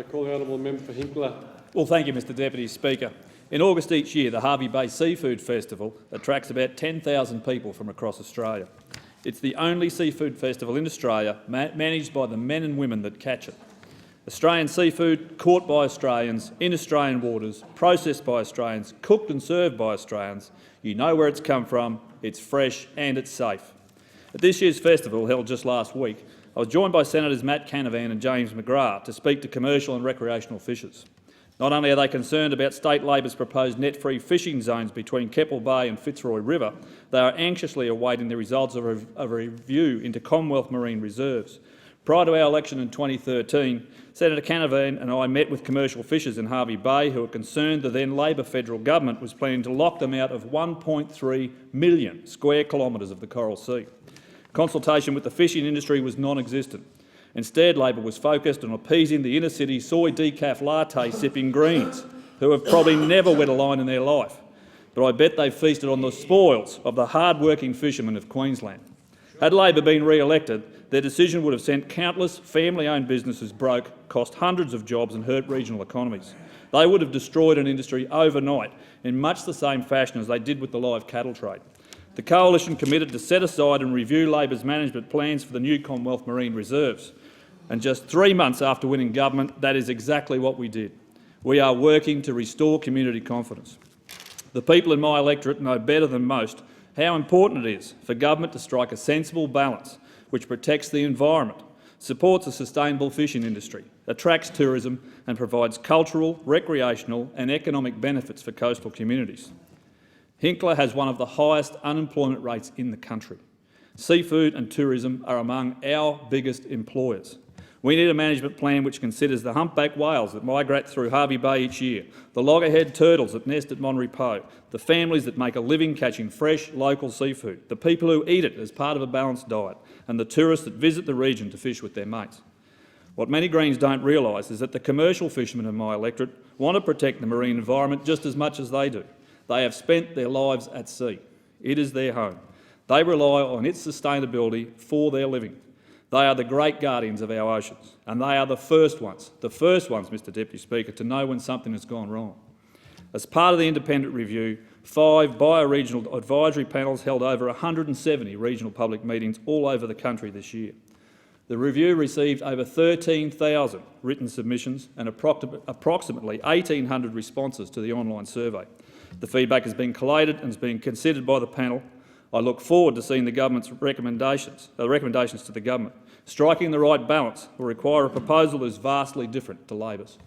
I call the honourable member for Hinkler. Well, thank you, Mr Deputy Speaker. In August each year, the Hervey Bay Seafood Festival attracts about 10,000 people from across Australia. It's the only seafood festival in Australia managed by the men and women that catch it. Australian seafood, caught by Australians, in Australian waters, processed by Australians, cooked and served by Australians. You know where it's come from, it's fresh and it's safe. At this year's festival, held just last week, I was joined by Senators Matt Canavan and James McGrath to speak to commercial and recreational fishers. Not only are they concerned about State Labor's proposed net-free fishing zones between Keppel Bay and Fitzroy River, they are anxiously awaiting the results of a review into Commonwealth marine reserves. Prior to our election in 2013, Senator Canavan and I met with commercial fishers in Hervey Bay who were concerned the then Labor federal government was planning to lock them out of 1.3 million square kilometres of the Coral Sea. Consultation with the fishing industry was non-existent. Instead, Labor was focused on appeasing the inner-city soy decaf latte-sipping Greens, who have probably never wet a line in their life. But I bet they've feasted on the spoils of the hard-working fishermen of Queensland. Had Labor been re-elected, their decision would have sent countless family-owned businesses broke, cost hundreds of jobs and hurt regional economies. They would have destroyed an industry overnight in much the same fashion as they did with the live cattle trade. The Coalition committed to set aside and review Labor's management plans for the new Commonwealth marine reserves. And just 3 months after winning government, that is exactly what we did. We are working to restore community confidence. The people in my electorate know better than most how important it is for government to strike a sensible balance which protects the environment, supports a sustainable fishing industry, attracts tourism and provides cultural, recreational and economic benefits for coastal communities. Hinkler has one of the highest unemployment rates in the country. Seafood and tourism are among our biggest employers. We need a management plan which considers the humpback whales that migrate through Hervey Bay each year, the loggerhead turtles that nest at Monrepo, the families that make a living catching fresh, local seafood, the people who eat it as part of a balanced diet, and the tourists that visit the region to fish with their mates. What many Greens don't realise is that the commercial fishermen in my electorate want to protect the marine environment just as much as they do. They have spent their lives at sea. It is their home. They rely on its sustainability for their living. They are the great guardians of our oceans, and they are the first ones, Mr Deputy Speaker, to know when something has gone wrong. As part of the independent review, 5 bioregional advisory panels held over 170 regional public meetings all over the country this year. The review received over 13,000 written submissions and approximately 1,800 responses to the online survey. The feedback has been collated and is being considered by the panel. I look forward to seeing the government's recommendations to the government. Striking the right balance will require a proposal that is vastly different to Labor's.